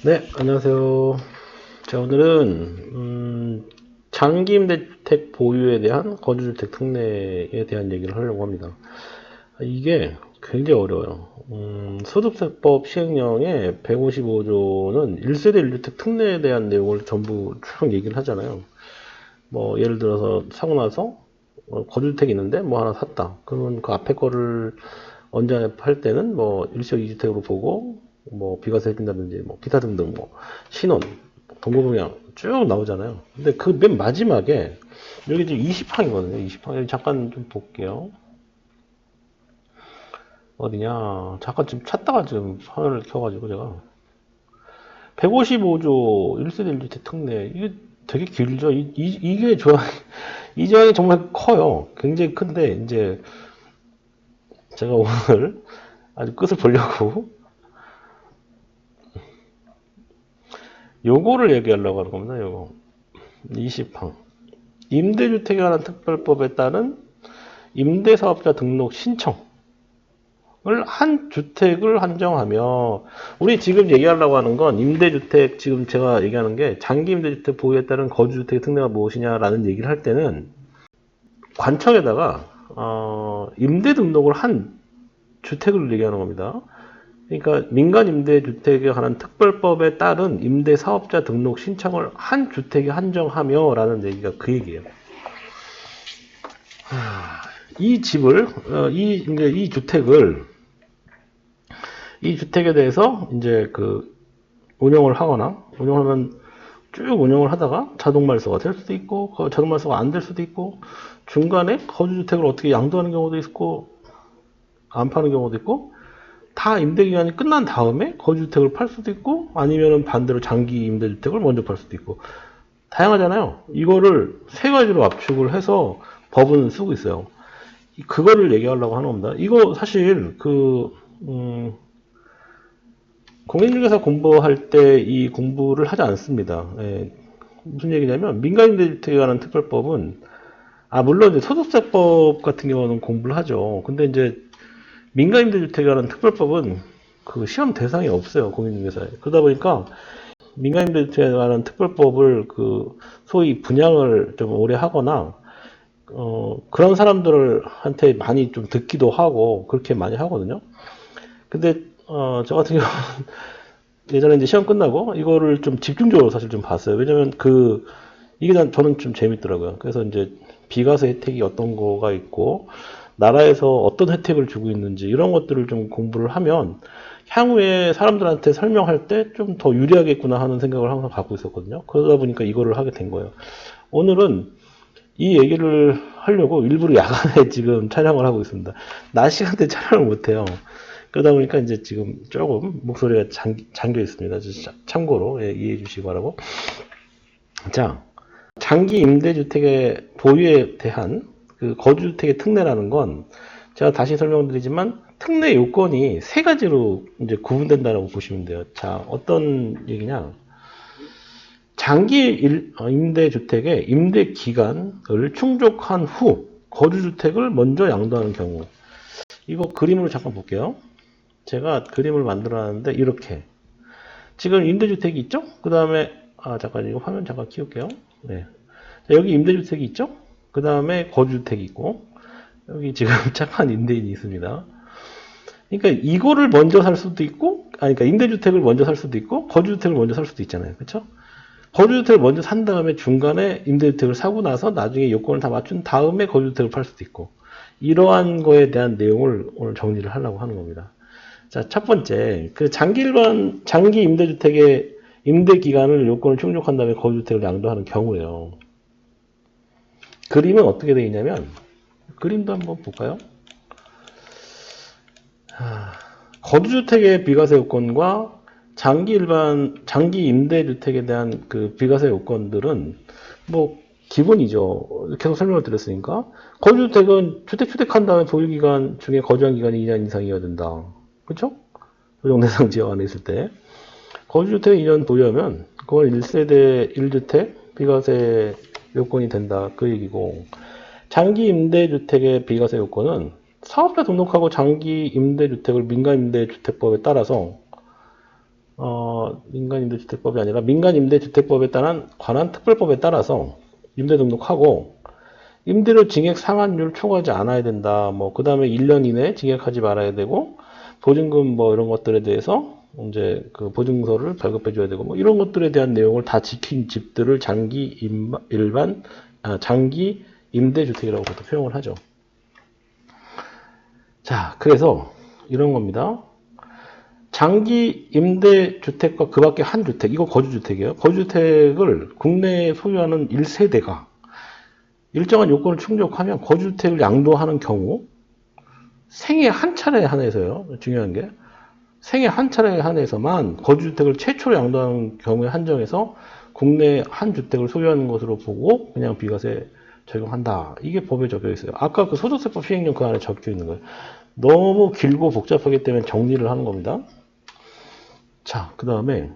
네, 안녕하세요. 자, 오늘은 장기 임대주택 보유에 대한 거주주택 특례에 대한 얘기를 하려고 합니다. 이게 굉장히 어려워요. 소득세법 시행령의 155조는 1세대 1주택 특례에 대한 내용을 전부 쭉 얘기를 하잖아요. 뭐 예를 들어서 사고 나서 거주주택이 있는데 뭐 하나 샀다. 그러면 그 앞에 거를 언제 팔 때는 뭐 일시적 2주택으로 보고 뭐 비과세 해준다든지 뭐 기타 등등 뭐 신원, 동거동양 쭉 나오잖아요. 근데 그 맨 마지막에 여기 지금 20항이거든요. 20항 잠깐 좀 볼게요. 어디냐? 잠깐 지금 찾다가 지금 화면을 켜가지고 제가 155조 1세대 1주택 특례 이게 되게 길죠. 이게 이 조항이 정말 커요. 굉장히 큰데 이제 제가 오늘 아주 끝을 보려고 요거를 얘기하려고 하는 겁니다. 요거 20항 임대주택에 관한 특별법에 따른 임대사업자 등록 신청을 한 주택을 한정하며, 우리 지금 얘기하려고 하는 건 임대주택, 지금 제가 얘기하는 게 장기 임대주택 보유에 따른 거주주택의 특례가 무엇이냐라는 얘기를 할 때는 관청에다가 임대 등록을 한 주택을 얘기하는 겁니다. 그러니까 민간 임대주택에 관한 특별법에 따른 임대사업자 등록 신청을 한 주택에 한정하며 라는 얘기가 그 얘기예요. 이 집을 이 주택을 이 주택에 대해서 이제 그 운영을 하거나 운영하면 쭉 운영을 하다가 자동 말소가 될 수도 있고 자동 말소가 안 될 수도 있고 중간에 거주주택을 어떻게 양도하는 경우도 있고 안 파는 경우도 있고 다 임대기간이 끝난 다음에 거주주택을 팔 수도 있고 아니면 반대로 장기 임대주택을 먼저 팔 수도 있고 다양하잖아요. 이거를 세 가지로 압축을 해서 법은 쓰고 있어요. 그거를 얘기하려고 하는 겁니다. 이거 사실 공인중개사 공부할 때 이 공부를 하지 않습니다. 예, 무슨 얘기냐면 민간임대주택에 관한 특별법은 물론 이제 소득세법 같은 경우는 공부를 하죠. 근데 이제 민간임대주택에 관한 특별법은 그 시험 대상이 없어요. 공인중개사에. 그러다 보니까 민간임대주택에 관한 특별법을 그 소위 분양을 좀 오래 하거나 그런 사람들한테 많이 좀 듣기도 하고 그렇게 많이 하거든요. 근데 저 같은 경우는 예전에 이제 시험 끝나고 이거를 좀 집중적으로 사실 좀 봤어요. 왜냐면 이게 저는 좀 재밌더라고요. 그래서 이제 비과세 혜택이 어떤 거가 있고 나라에서 어떤 혜택을 주고 있는지 이런 것들을 좀 공부를 하면 향후에 사람들한테 설명할 때 좀 더 유리하겠구나 하는 생각을 항상 갖고 있었거든요. 그러다 보니까 이거를 하게 된 거예요. 오늘은 이 얘기를 하려고 일부러 야간에 지금 촬영을 하고 있습니다. 낮 시간대 촬영을 못해요. 그러다 보니까 이제 지금 조금 목소리가 잠겨 있습니다. 참고로 이해해 주시기 바라고. 자, 장기 임대주택의 보유에 대한 그 거주주택의 특례라는 건 제가 다시 설명드리지만 특례 요건이 세 가지로 이제 구분된다고 보시면 돼요. 자, 어떤 얘기냐? 장기 임대주택의 임대 기간을 충족한 후 거주주택을 먼저 양도하는 경우. 이거 그림으로 잠깐 볼게요. 제가 그림을 만들어놨는데 이렇게 지금 임대주택이 있죠? 그 다음에 잠깐 이거 화면 잠깐 키울게요. 네. 자, 여기 임대주택이 있죠? 그 다음에 거주주택이 있고 여기 지금 착한 임대인이 있습니다. 그러니까 이거를 먼저 살 수도 있고 그러니까 임대주택을 먼저 살 수도 있고 거주주택을 먼저 살 수도 있잖아요. 그렇죠? 거주주택을 먼저 산 다음에 중간에 임대주택을 사고 나서 나중에 요건을 다 맞춘 다음에 거주주택을 팔 수도 있고 이러한 거에 대한 내용을 오늘 정리를 하려고 하는 겁니다. 자, 첫 번째, 그 장기 임대주택의 임대 기간을 요건을 충족한 다음에 거주주택을 양도하는 경우에요. 그림은 어떻게 되어 있냐면, 그림도 한번 볼까요? 거주주택의 비과세 요건과 장기 임대주택에 대한 그 비과세 요건들은 뭐 기본이죠. 계속 설명을 드렸으니까. 거주주택은 주택한 다음에 보유기간 중에 거주한 기간이 2년 이상이어야 된다. 그렇죠? 조정대상 지역 안에 있을 때. 거주주택 2년 보유하면 그건 1세대 1주택 비과세 요건이 된다. 그 얘기고. 장기 임대주택의 비과세 요건은 사업자 등록하고 장기 임대주택을 민간임대주택법에 따라서 민간임대주택법이 아니라 민간임대주택법에 관한 특별법에 따라서 임대 등록하고 임대료 징액 상한율 초과하지 않아야 된다. 뭐, 그 다음에 1년 이내에 징액하지 말아야 되고, 보증금 뭐 이런 것들에 대해서 이제 그 보증서를 발급해 줘야 되고, 뭐 이런 것들에 대한 내용을 다 지킨 집들을 장기 임대주택이라고 보통 표현을 하죠. 자, 그래서 이런 겁니다. 장기 임대주택과 그 밖에 한 주택, 이거 거주주택이에요. 거주주택을 국내에 소유하는 1세대가 일정한 요건을 충족하면 거주주택을 양도하는 경우 생애 한 차례에 한해서요. 중요한 게 생애 한 차례에 한해서만 거주주택을 최초로 양도하는 경우에 한정해서 국내 한 주택을 소유하는 것으로 보고 그냥 비과세 적용한다. 이게 법에 적혀 있어요. 아까 그 소득세법 시행령 그 안에 적혀 있는 거예요. 너무 길고 복잡하기 때문에 정리를 하는 겁니다. 자, 그 다음에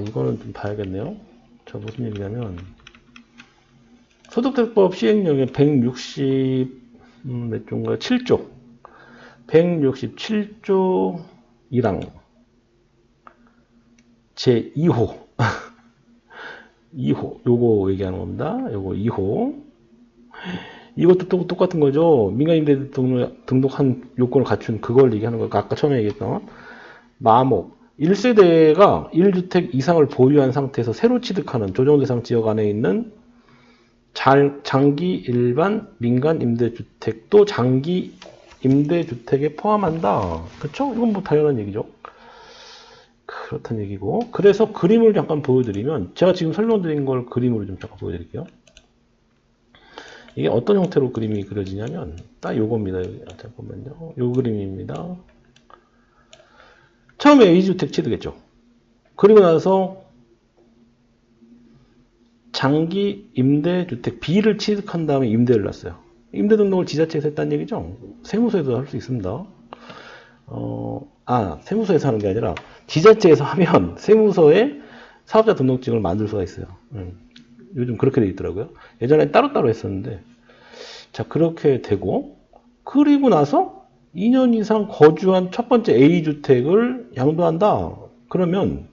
이거는 좀 봐야겠네요. 저 무슨 얘기냐면 소득세법 시행령의 160몇 조인가 7조 167조 1항 제 2호 2호 요거 얘기하는 겁니다. 요거 2호 이것도 똑같은 거죠. 민간임대 등록한 요건을 갖춘 그걸 얘기하는 거. 아까 처음에 얘기했던 마목 1세대가 1주택 이상을 보유한 상태에서 새로 취득하는 조정대상 지역 안에 있는 장기 일반 민간 임대주택도 장기 임대주택에 포함한다. 그쵸? 이건 뭐 당연한 얘기죠. 그렇다는 얘기고. 그래서 그림을 잠깐 보여드리면 제가 지금 설명드린 걸 그림으로 좀 잠깐 보여드릴게요. 이게 어떤 형태로 그림이 그려지냐면 딱 요겁니다. 잠깐만요. 요 그림입니다. 처음에 A주택 취득했죠. 그리고 나서 장기 임대주택 B를 취득한 다음에 임대를 놨어요. 임대 등록을 지자체에서 했다는 얘기죠. 세무서에도 할 수 있습니다. 세무서에서 하는 게 아니라 지자체에서 하면 세무서에 사업자 등록증을 만들 수가 있어요. 요즘 그렇게 돼 있더라고요. 예전에 따로따로 했었는데 자 그렇게 되고 그리고 나서 2년 이상 거주한 첫 번째 A주택을 양도한다. 그러면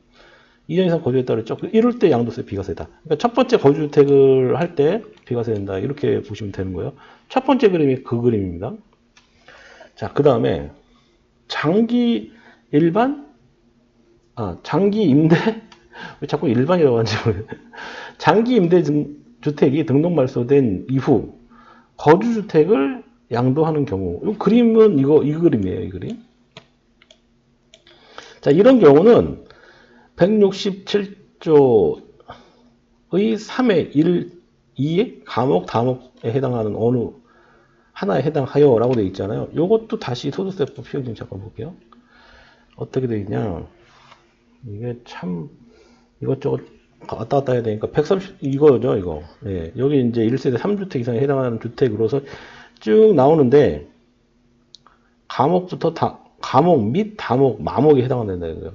2년 이상 거주했다 그랬죠. 이럴 때 양도세 비과세다. 그러니까 첫 번째 거주주택을 할 때 비과세 된다. 이렇게 보시면 되는 거예요. 첫 번째 그림이 그 그림입니다. 자, 그 다음에 장기 임대? 왜 자꾸 일반이라고 하는지 모르겠어요. 장기 임대 주택이 등록 말소된 이후 거주주택을 양도하는 경우. 이 그림은 이 그림이에요, 이 그림. 자, 이런 경우는 167조의 3의 1, 2의 감옥, 다목에 해당하는 어느 하나에 해당하여라고 되어 있잖아요. 이것도 다시 소득세법 시행령 잠깐 볼게요. 어떻게 되어 있냐. 이게 참 이것저것 왔다 갔다 해야 되니까 130 이거죠, 이거. 예, 여기 이제 1세대 3주택 이상에 해당하는 주택으로서 쭉 나오는데 감옥부터 감옥 및 다목, 마목에 해당한다 이거예요.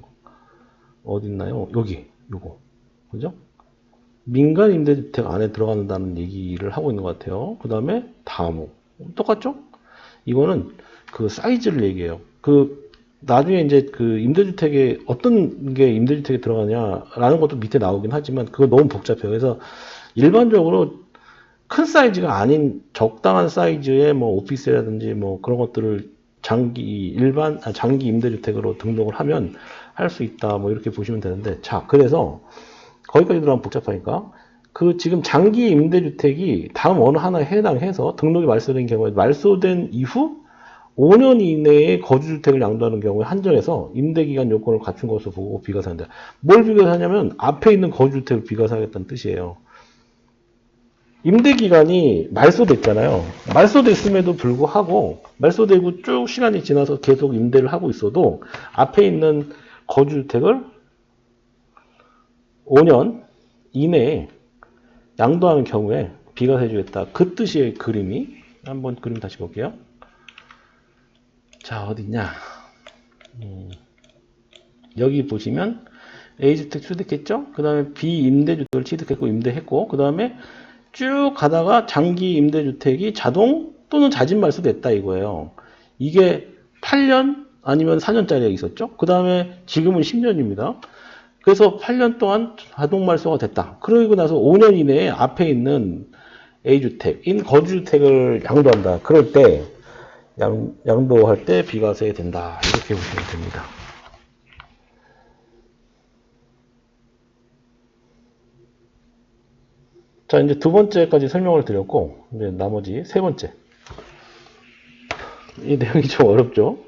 어디 있나요? 여기, 요거. 그죠? 민간 임대주택 안에 들어간다는 얘기를 하고 있는 것 같아요. 그 다음에 다목. 똑같죠? 이거는 그 사이즈를 얘기해요. 나중에 이제 그 임대주택에 어떤 게 임대주택에 들어가냐라는 것도 밑에 나오긴 하지만 그거 너무 복잡해요. 그래서 일반적으로 큰 사이즈가 아닌 적당한 사이즈의 뭐 오피스라든지 뭐 그런 것들을 장기 임대주택으로 등록을 하면 할 수 있다. 뭐 이렇게 보시면 되는데 자, 그래서 거기까지 들어가면 복잡하니까 지금 장기 임대주택이 다음 어느 하나에 해당해서 등록이 말소된 경우에 말소된 이후 5년 이내에 거주주택을 양도하는 경우에 한정해서 임대기간 요건을 갖춘 것으로 보고 비과세한다. 뭘 비과세하냐면 앞에 있는 거주주택을 비과세하겠다는 뜻이에요. 임대기간이 말소됐잖아요. 말소됐음에도 불구하고 말소되고 쭉 시간이 지나서 계속 임대를 하고 있어도 앞에 있는 거주주택을 5년 이내에 양도하는 경우에 비과세 해주겠다. 그 뜻의 그림이 한번 그림 다시 볼게요. 자, 어디냐? 여기 보시면 A주택 취득했죠? 그 다음에 B 임대주택을 취득했고 임대했고 그 다음에 쭉 가다가 장기 임대주택이 자동 또는 자진 말소됐다 이거예요. 이게 8년 아니면 4년짜리가 있었죠. 그 다음에 지금은 10년입니다. 그래서 8년 동안 자동 말소가 됐다. 그러고 나서 5년 이내에 앞에 있는 A주택인 거주주택을 양도한다. 그럴 때 양도할 때 비과세 된다. 이렇게 보시면 됩니다. 자, 이제 두 번째까지 설명을 드렸고, 이제 나머지 세 번째. 이 내용이 좀 어렵죠?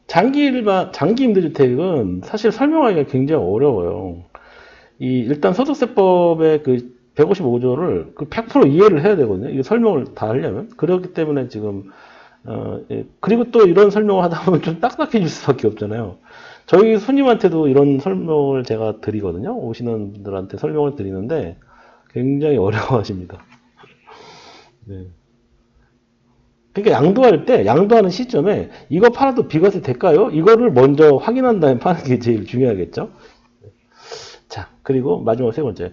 장기 임대주택은 사실 설명하기가 굉장히 어려워요. 일단 소득세법의 그 155조를 그 100% 이해를 해야 되거든요. 이거 설명을 다 하려면. 그렇기 때문에 지금, 그리고 또 이런 설명을 하다 보면 좀 딱딱해질 수밖에 없잖아요. 저희 손님한테도 이런 설명을 제가 드리거든요. 오시는 분들한테 설명을 드리는데 굉장히 어려워하십니다. 네. 그러니까 양도하는 시점에 이거 팔아도 비과세 될까요? 이거를 먼저 확인한 다음에 파는 게 제일 중요하겠죠. 자, 그리고 마지막 세 번째.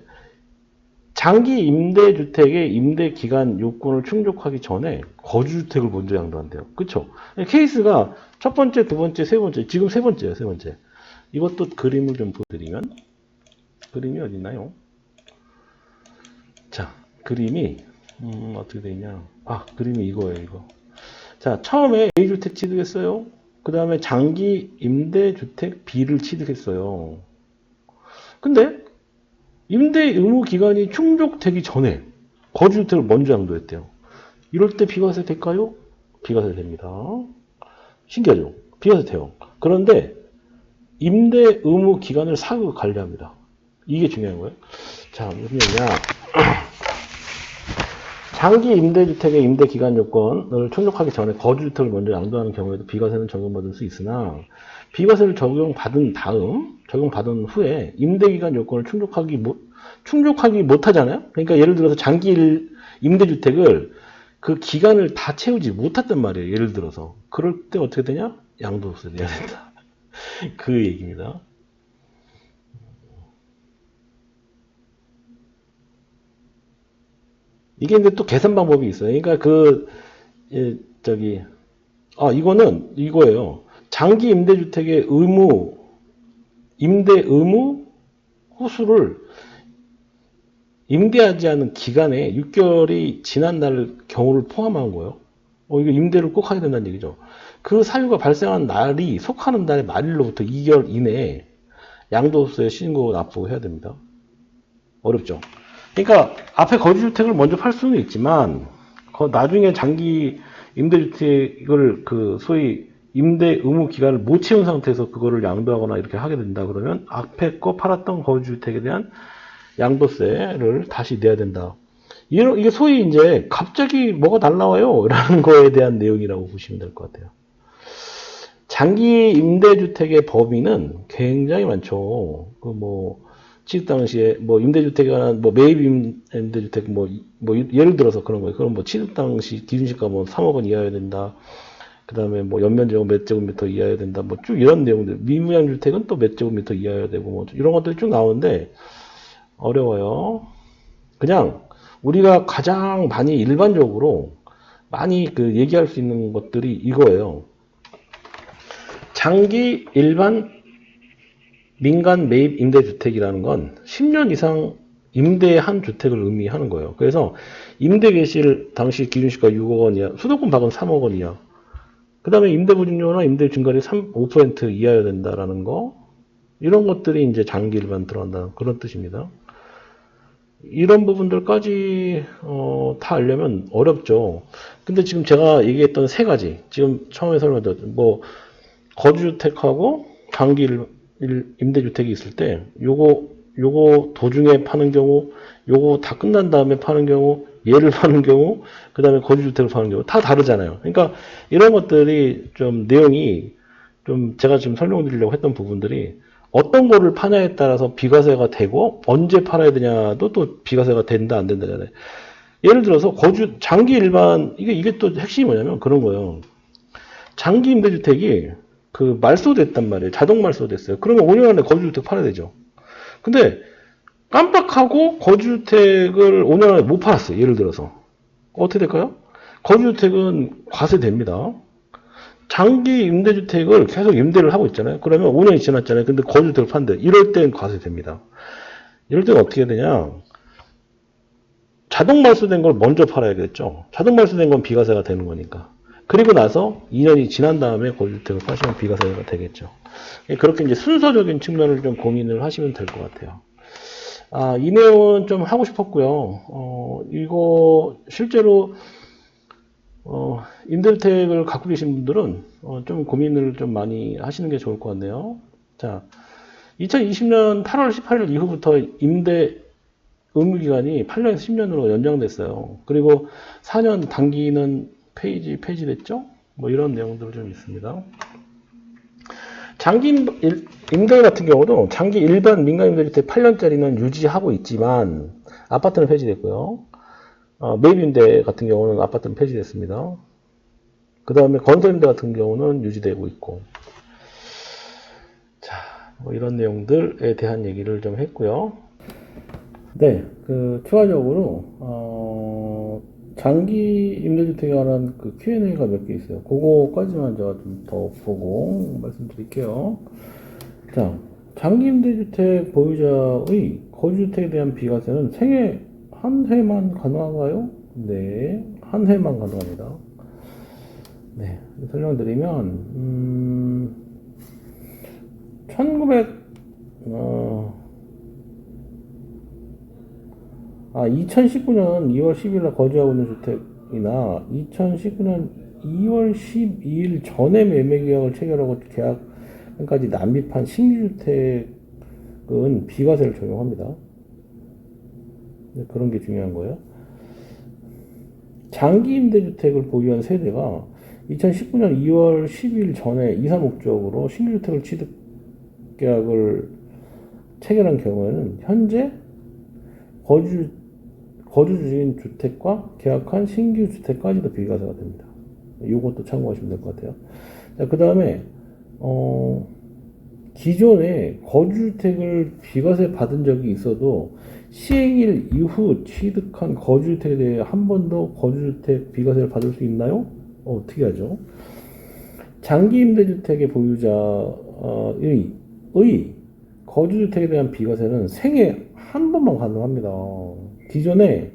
장기 임대주택의 임대기간 요건을 충족하기 전에 거주주택을 먼저 양도한대요. 그쵸? 케이스가 첫 번째, 두 번째, 세 번째, 지금 세 번째예요, 세 번째. 이것도 그림을 좀 보여드리면, 그림이 어디 있나요? 자, 그림이, 어떻게 되어 있냐. 아, 그림이 이거예요, 이거. 자, 처음에 A주택 취득했어요. 그 다음에 장기 임대주택 B를 취득했어요. 근데 임대 의무 기간이 충족되기 전에 거주주택을 먼저 양도했대요. 이럴 때 비과세 될까요? 비과세 됩니다. 신기하죠? 비과세 돼요. 그런데 임대 의무 기간을 사후 관리합니다. 이게 중요한 거예요. 자, 무슨 얘기냐? 장기 임대주택의 임대기간 요건을 충족하기 전에 거주주택을 먼저 양도하는 경우에도 비과세는 적용받을 수 있으나 비과세를 적용받은 후에 임대기간 요건을 충족하기 못하잖아요. 그러니까 예를 들어서 장기 임대주택을 그 기간을 다 채우지 못했단 말이에요. 예를 들어서 그럴 때 어떻게 되냐? 양도세 내야 된다. 그 얘기입니다. 이게 근데 또 계산 방법이 있어요. 그러니까 이거는 이거예요. 장기 임대주택의 임대 의무 호수를 임대하지 않은 기간에 6개월이 지난 날 경우를 포함한 거예요. 이거 임대를 꼭 하게 된다는 얘기죠. 그 사유가 발생한 날이 속하는 날의 말일로부터 2개월 이내에 양도세 신고 납부해야 됩니다. 어렵죠? 그러니까 앞에 거주주택을 먼저 팔 수는 있지만 나중에 장기 임대주택을 소위 임대 의무 기간을 못 채운 상태에서 그거를 양도하거나 이렇게 하게 된다 그러면 앞에 거 팔았던 거주주택에 대한 양도세를 다시 내야 된다. 이게 소위 이제 갑자기 뭐가 날라와요 라는 거에 대한 내용이라고 보시면 될 것 같아요. 장기 임대주택의 범위는 굉장히 많죠. 취득 당시에 임대주택에 관한 매입 임대주택 예를 들어서 그런 거예요. 그럼 취득 당시 기준시가 3억 원 이하여야 된다. 그 다음에 연면제곱 몇 제곱미터 이하여야 된다. 쭉 이런 내용들. 미분양 주택은 또 몇 제곱미터 이하여야 되고 이런 것들이 쭉 나오는데 어려워요. 그냥 우리가 가장 많이 일반적으로 많이 얘기할 수 있는 것들이 이거예요. 장기 일반 민간 매입 임대주택이라는 건 10년 이상 임대한 주택을 의미하는 거예요. 그래서 임대 개시일 당시 기준시가 6억 원 이하, 수도권 박은 3억 원 이하. 그 다음에 임대보증료나 임대중과리 5% 이하여야 된다라는 거. 이런 것들이 이제 장기 일반 들어간다는 그런 뜻입니다. 이런 부분들까지 다 알려면 어렵죠. 근데 지금 제가 얘기했던 세 가지, 지금 처음에 설명드렸던 거주주택하고 장기 임대주택이 있을 때 요거 도중에 파는 경우, 요거 다 끝난 다음에 파는 경우, 얘를 파는 경우, 그 다음에 거주주택을 파는 경우 다 다르잖아요. 그러니까 이런 것들이 좀 내용이 좀 제가 지금 설명드리려고 했던 부분들이 어떤 거를 파냐에 따라서 비과세가 되고 언제 팔아야 되냐도 또 비과세가 된다 안 된다잖아요. 예를 들어서 장기 일반 이게 또 핵심이 뭐냐면 그런 거예요. 장기 임대주택이 말소됐단 말이에요. 자동 말소됐어요. 그러면 5년 안에 거주주택 팔아야 되죠. 근데 깜빡하고 거주주택을 5년 안에 못 팔았어요. 예를 들어서 어떻게 될까요? 거주주택은 과세됩니다. 장기 임대주택을 계속 임대를 하고 있잖아요. 그러면 5년이 지났잖아요. 근데 거주주택을 판대. 이럴 땐 과세됩니다. 이럴 때는 어떻게 되냐. 자동 말소된 걸 먼저 팔아야겠죠. 자동 말소된 건 비과세가 되는 거니까. 그리고 나서 2년이 지난 다음에 거주주택을 파시면 비과세가 되겠죠. 그렇게 이제 순서적인 측면을 좀 고민을 하시면 될 것 같아요. 이 내용은 좀 하고 싶었고요. 이거 실제로 임대주택을 갖고 계신 분들은 좀 고민을 좀 많이 하시는 게 좋을 것 같네요. 자, 2020년 8월 18일 이후부터 임대 의무기간이 8년에서 10년으로 연장됐어요. 그리고 4년 단기는 폐지됐죠? 뭐 이런 내용들 좀 있습니다. 장기 임대 같은 경우도 장기 일반 민간임대주택 8년짜리는 유지하고 있지만 아파트는 폐지됐고요. 매입임대 같은 경우는 아파트는 폐지됐습니다. 그 다음에 건설임대 같은 경우는 유지되고 있고. 자, 뭐 이런 내용들에 대한 얘기를 좀 했고요. 네, 추가적으로, 장기 임대주택에 관한 Q&A가 몇 개 있어요. 그거까지만 제가 좀 더 보고 말씀드릴게요. 자, 장기 임대주택 보유자의 거주주택에 대한 비과세는 생애 한 해만 가능한가요? 네, 한 해만 가능합니다. 네, 설명드리면, 2019년 2월 10일 날 거주하고 있는 주택이나 2019년 2월 12일 전에 매매계약을 체결하고 계약까지 납입한 신규주택은 비과세를 적용합니다. 그런 게 중요한 거예요. 장기 임대주택을 보유한 세대가 2019년 2월 10일 전에 이사 목적으로 신규주택을 취득계약을 체결한 경우에는 현재 거주 중인 주택과 계약한 신규 주택까지도 비과세가 됩니다. 이것도 참고하시면 될 것 같아요. 자, 그 다음에 기존에 거주주택을 비과세 받은 적이 있어도 시행일 이후 취득한 거주주택에 대해 한 번 더 거주주택 비과세를 받을 수 있나요? 어떻게 하죠? 장기 임대주택의 보유자의 거주주택에 대한 비과세는 생애 한 번만 가능합니다. 기존에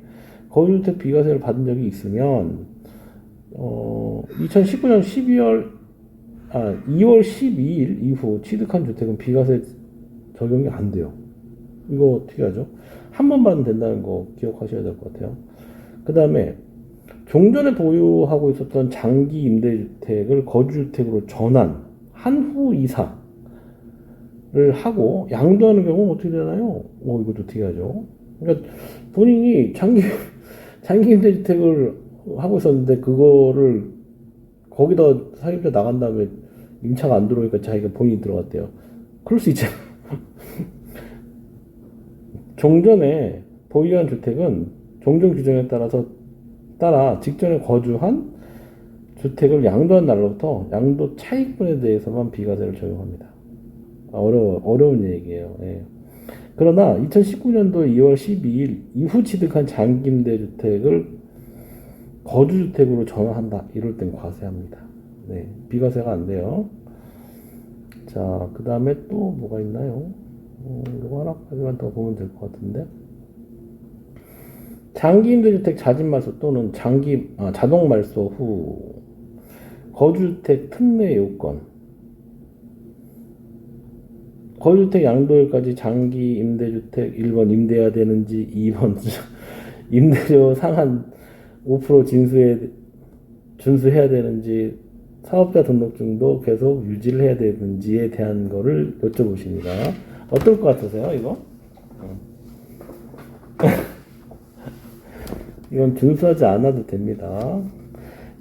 거주주택 비과세를 받은 적이 있으면 2019년 2월 12일 이후 취득한 주택은 비과세 적용이 안 돼요. 이거 어떻게 하죠? 한 번 받으면 된다는 거 기억하셔야 될 것 같아요. 그 다음에 종전에 보유하고 있었던 장기 임대주택을 거주주택으로 전환, 한 후 이사를 하고 양도하는 경우는 어떻게 되나요? 이것도 어떻게 하죠? 그러니까 본인이 장기 임대주택을 하고 있었는데 그거를 거기다 사입자 나간 다음에 임차가 안 들어오니까 자기가 본인이 들어갔대요. 그럴 수 있잖아. 종전에 보유한 주택은 종전 규정에 따라 직전에 거주한 주택을 양도한 날로부터 양도 차익분에 대해서만 비과세를 적용합니다. 어려운 얘기예요. 예. 그러나 2019년도 2월 12일 이후 취득한 장기임대주택을 거주주택으로 전환한다. 이럴 땐 과세합니다. 네, 비과세가 안 돼요. 자, 그 다음에 또 뭐가 있나요? 이거 하나까지만 더 보면 될 것 같은데. 장기임대주택 자진말소 또는 자동말소 후 거주주택 특례 요건. 거주주택 양도일까지 장기 임대주택 1번 임대해야 되는지 2번 임대료 상한 5% 준수해야 되는지 사업자 등록증도 계속 유지를 해야 되는지에 대한 거를 여쭤보십니다. 어떨 것 같으세요, 이거? 이건 준수하지 않아도 됩니다.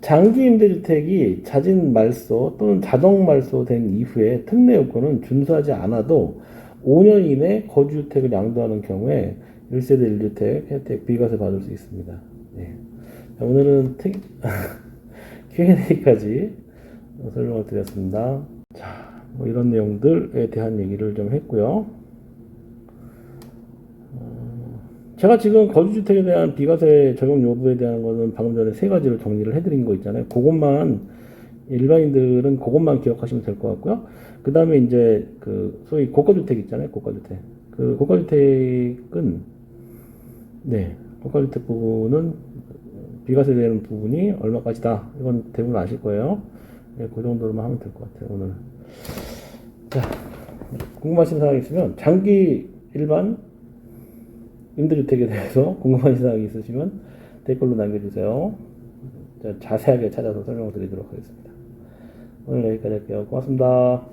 장기 임대주택이 자진 말소 또는 자동 말소된 이후에 특례 요건은 준수하지 않아도 5년 이내 거주주택을 양도하는 경우에 1세대 1주택 혜택 비과세 받을 수 있습니다. 네. 자, 오늘은 Q&A까지 설명을 드렸습니다. 자, 뭐 이런 내용들에 대한 얘기를 좀 했고요. 제가 지금 거주주택에 대한 비과세 적용 여부에 대한 거는 방금 전에 세 가지를 정리를 해드린 거 있잖아요. 그것만, 일반인들은 그것만 기억하시면 될 것 같고요. 그 다음에 이제 그 소위 고가주택 있잖아요. 고가주택. 그 고가주택은, 네, 고가주택 부분은 비과세되는 부분이 얼마까지다. 이건 대부분 아실 거예요. 네, 그 정도로만 하면 될 것 같아요, 오늘. 자, 궁금하신 사항 있으면 장기 일반 임대주택에 대해서 궁금하신 사항이 있으시면 댓글로 남겨주세요. 자세하게 찾아서 설명드리도록 하겠습니다. 오늘 여기까지 할게요. 고맙습니다.